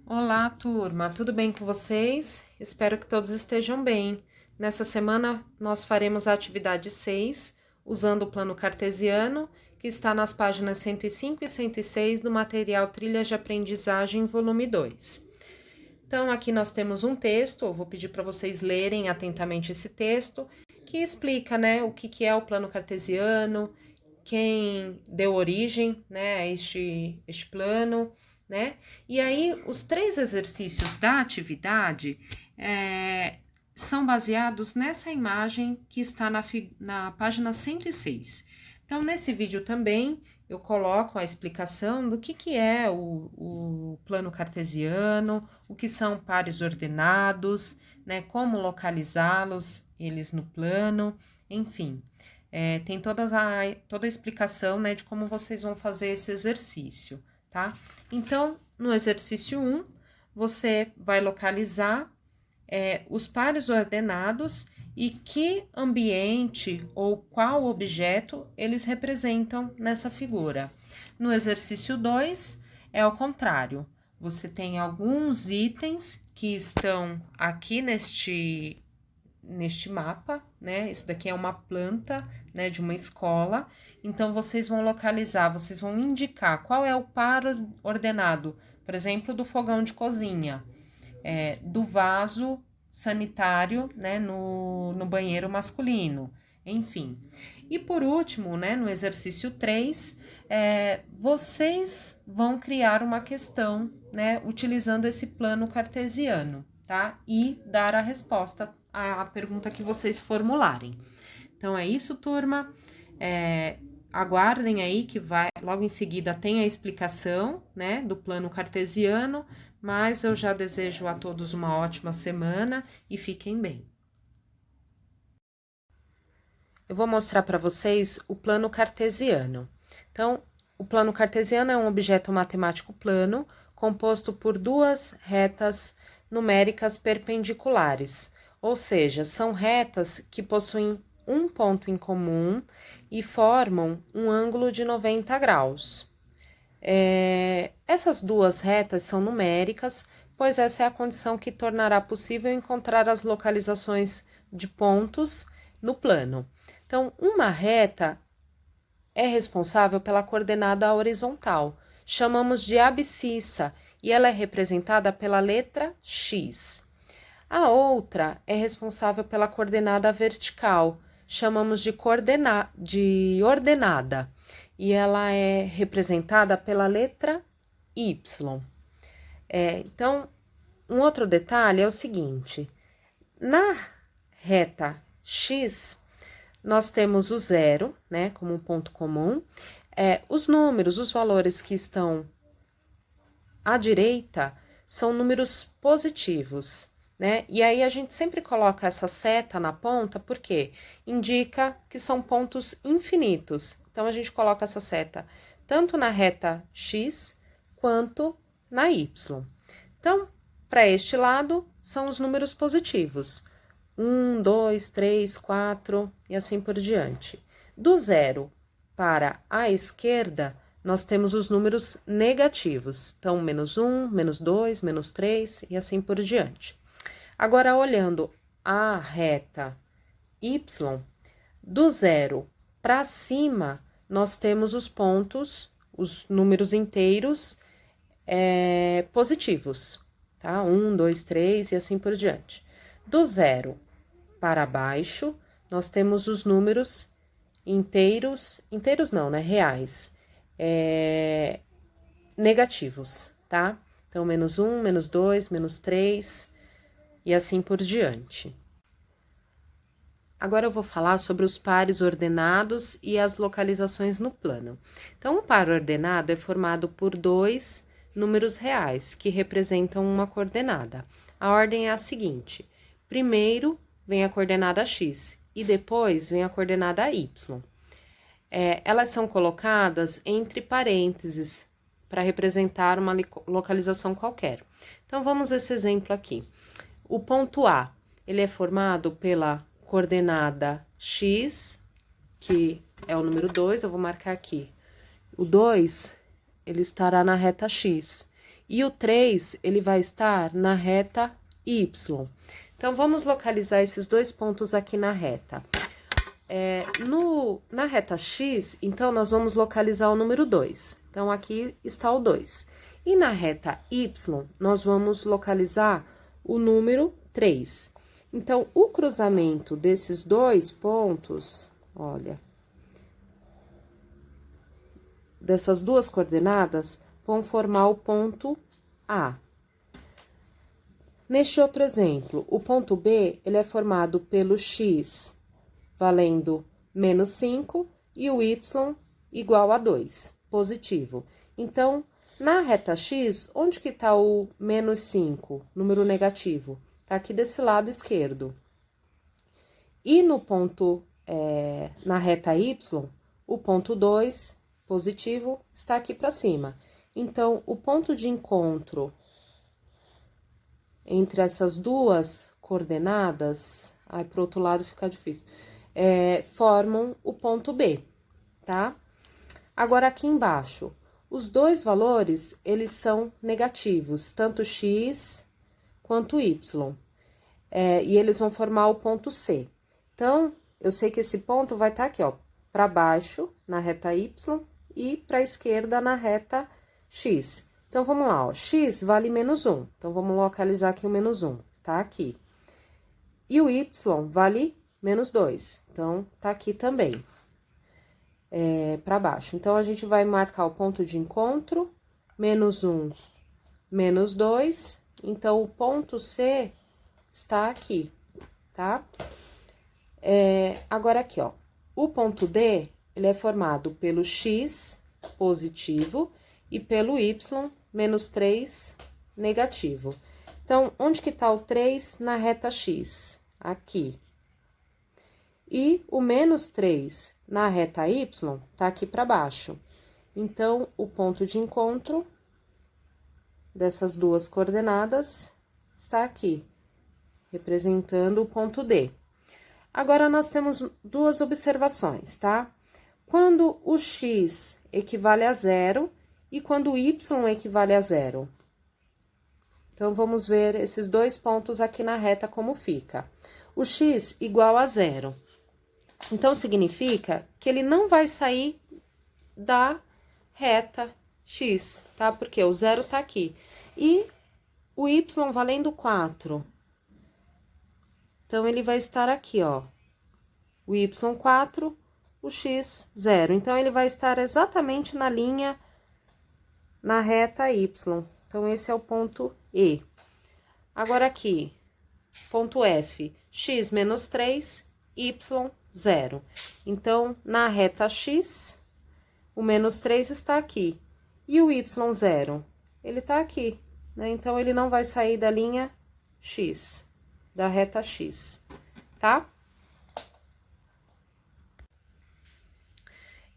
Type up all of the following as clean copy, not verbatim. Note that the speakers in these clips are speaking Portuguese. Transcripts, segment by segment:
Olá, turma, tudo bem com vocês? Espero que todos estejam bem. Nessa semana, nós faremos a atividade 6, usando o plano cartesiano, que está nas páginas 105 e 106 do material Trilhas de Aprendizagem, volume 2. Então, aqui nós temos um texto, eu vou pedir para vocês lerem atentamente esse texto, que explica, né, o que é o plano cartesiano, quem deu origem, né, a este plano, né? E aí, os 3 exercícios da atividade são baseados nessa imagem que está na página 106. Então, nesse vídeo também, eu coloco a explicação do que é o plano cartesiano, o que são pares ordenados, né, como localizá-los, eles no plano, enfim. Tem toda a explicação, né, de como vocês vão fazer esse exercício, tá? Então, no exercício 1, você vai localizar os pares ordenados e que ambiente ou qual objeto eles representam nessa figura. No exercício 2, é ao contrário. Você tem alguns itens que estão aqui neste mapa, né? Isso daqui é uma planta, né, de uma escola. Então, vocês vão localizar, vocês vão indicar qual é o par ordenado, por exemplo, do fogão de cozinha, do vaso sanitário, né, no banheiro masculino, enfim. E por último, né, no exercício 3, vocês vão criar uma questão, né, utilizando esse plano cartesiano, tá? E dar a resposta à pergunta que vocês formularem. Então, é isso, turma. Aguardem aí que vai, logo em seguida tem a explicação, né, do plano cartesiano, mas eu já desejo a todos uma ótima semana e fiquem bem. Eu vou mostrar para vocês o plano cartesiano. Então, o plano cartesiano é um objeto matemático plano composto por duas retas numéricas perpendiculares, ou seja, são retas que possuem um ponto em comum e formam um ângulo de 90 graus. Essas duas retas são numéricas, pois essa é a condição que tornará possível encontrar as localizações de pontos no plano. Então, uma reta é responsável pela coordenada horizontal, chamamos de abscissa, e ela é representada pela letra X. A outra é responsável pela coordenada vertical, chamamos de ordenada, e ela é representada pela letra Y. Então, um outro detalhe é o seguinte: na reta X, nós temos o zero, né, como um ponto comum. Os números, os valores que estão à direita são números positivos, né? E aí a gente sempre coloca essa seta na ponta porque indica que são pontos infinitos. Então a gente coloca essa seta tanto na reta X quanto na Y. Então, para este lado são os números positivos. 1, 2, 3, 4 e assim por diante. Do zero para a esquerda, nós temos os números negativos. Então, menos 1, menos 2, menos 3 e assim por diante. Agora, olhando a reta Y, do zero para cima, nós temos os pontos, os números inteiros positivos, tá? 1, 2, 3 e assim por diante. Do zero para baixo, nós temos os números inteiros não, né? Reais, negativos, tá? Então, menos 1, menos 2, menos 3 e assim por diante. Agora eu vou falar sobre os pares ordenados e as localizações no plano. Então, um par ordenado é formado por dois números reais, que representam uma coordenada. A ordem é a seguinte: primeiro vem a coordenada x e depois vem a coordenada y. Elas são colocadas entre parênteses para representar uma localização qualquer. Então, vamos a esse exemplo aqui. O ponto A, ele é formado pela coordenada x, que é o número 2, eu vou marcar aqui. O 2, ele estará na reta x. E o 3, ele vai estar na reta Y. Então, vamos localizar esses dois pontos aqui na reta. Na reta X, então, nós vamos localizar o número 2. Então, aqui está o 2. E na reta Y, nós vamos localizar o número 3. Então, o cruzamento desses dois pontos, olha, dessas duas coordenadas, vão formar o ponto A. Neste outro exemplo, o ponto B, ele é formado pelo X valendo menos 5 e o Y igual a 2, positivo. Então, na reta X, onde que está o menos 5, número negativo? Está aqui desse lado esquerdo. E no ponto, na reta Y, o ponto 2, positivo, está aqui para cima. Então, o ponto de encontro entre essas duas coordenadas, pro outro lado fica difícil, formam o ponto B, tá? Agora, aqui embaixo, os dois valores, eles são negativos, tanto x quanto y, e eles vão formar o ponto C. Então, eu sei que esse ponto vai estar aqui, ó, para baixo, na reta y, e para a esquerda, na reta x. Então, vamos lá, ó, x vale menos 1. Então, vamos localizar aqui o menos 1, tá aqui. E o y vale menos 2. Então, tá aqui também, para baixo. Então, a gente vai marcar o ponto de encontro, menos 1, menos 2. Então, o ponto C está aqui, tá? Agora, aqui, ó, o ponto D, ele é formado pelo x positivo e pelo y menos 3 negativo. Então, onde que tá o 3 na reta X? Aqui. E o menos 3 na reta Y tá aqui para baixo. Então, o ponto de encontro dessas duas coordenadas está aqui, representando o ponto D. Agora, nós temos duas observações, tá? Quando o x equivale a 0 e quando o y equivale a 0. Então, vamos ver esses dois pontos aqui na reta como fica. O x igual a 0. Então, significa que ele não vai sair da reta x, tá? Porque o 0 tá aqui. E o y valendo 4. Então, ele vai estar aqui, ó. O y 4, o x 0. Então, ele vai estar exatamente na linha, na reta y. Então, esse é o ponto E. Agora, aqui, ponto F, x menos 3, y 0. Então, na reta x, o menos 3 está aqui. E o y 0, ele tá aqui, né? Então, ele não vai sair da linha x, da reta x, tá?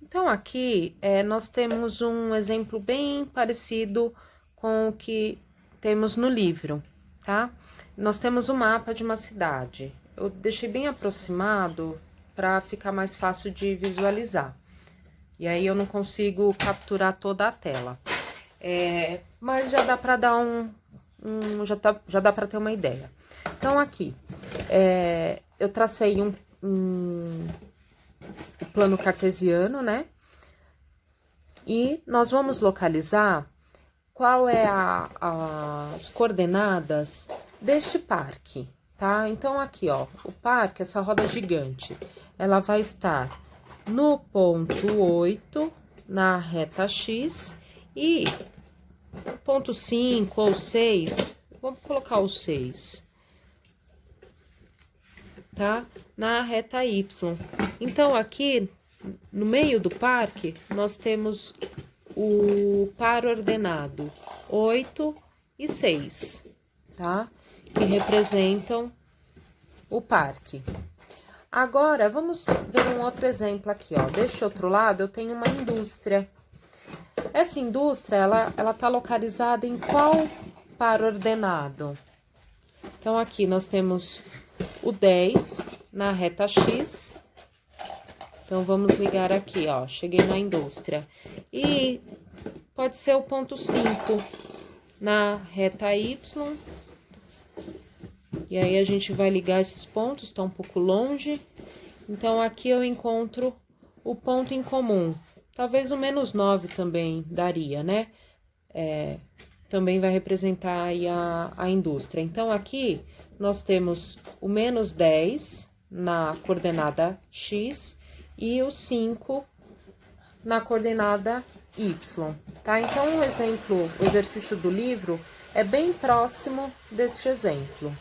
Então, aqui, nós temos um exemplo bem parecido com o que temos no livro, tá? Nós temos um mapa de uma cidade. Eu deixei bem aproximado para ficar mais fácil de visualizar. E aí, eu não consigo capturar toda a tela. Mas já dá para dar já dá para ter uma ideia. Então, aqui, eu tracei o plano cartesiano, né? E nós vamos localizar qual é as coordenadas deste parque, tá? Então, aqui, ó, o parque, essa roda gigante, ela vai estar no ponto 8, na reta X, e ponto 5 ou 6, vamos colocar o 6, tá? Na reta Y. Então, aqui, no meio do parque, nós temos o par ordenado 8 e 6, tá? Que representam o parque. Agora, vamos ver um outro exemplo aqui, ó. Deste outro lado, eu tenho uma indústria. Essa indústria, ela tá localizada em qual par ordenado? Então, aqui nós temos o 10 na reta X. Então, vamos ligar aqui, ó, cheguei na indústria. E pode ser o ponto 5, na reta Y. E aí, a gente vai ligar esses pontos, tá um pouco longe. Então, aqui eu encontro o ponto em comum. Talvez o -9 também daria, né? Também vai representar aí a indústria. Então, aqui nós temos o -10 na coordenada X e o 5 na coordenada Y, tá? Então, o exercício do livro é bem próximo deste exemplo.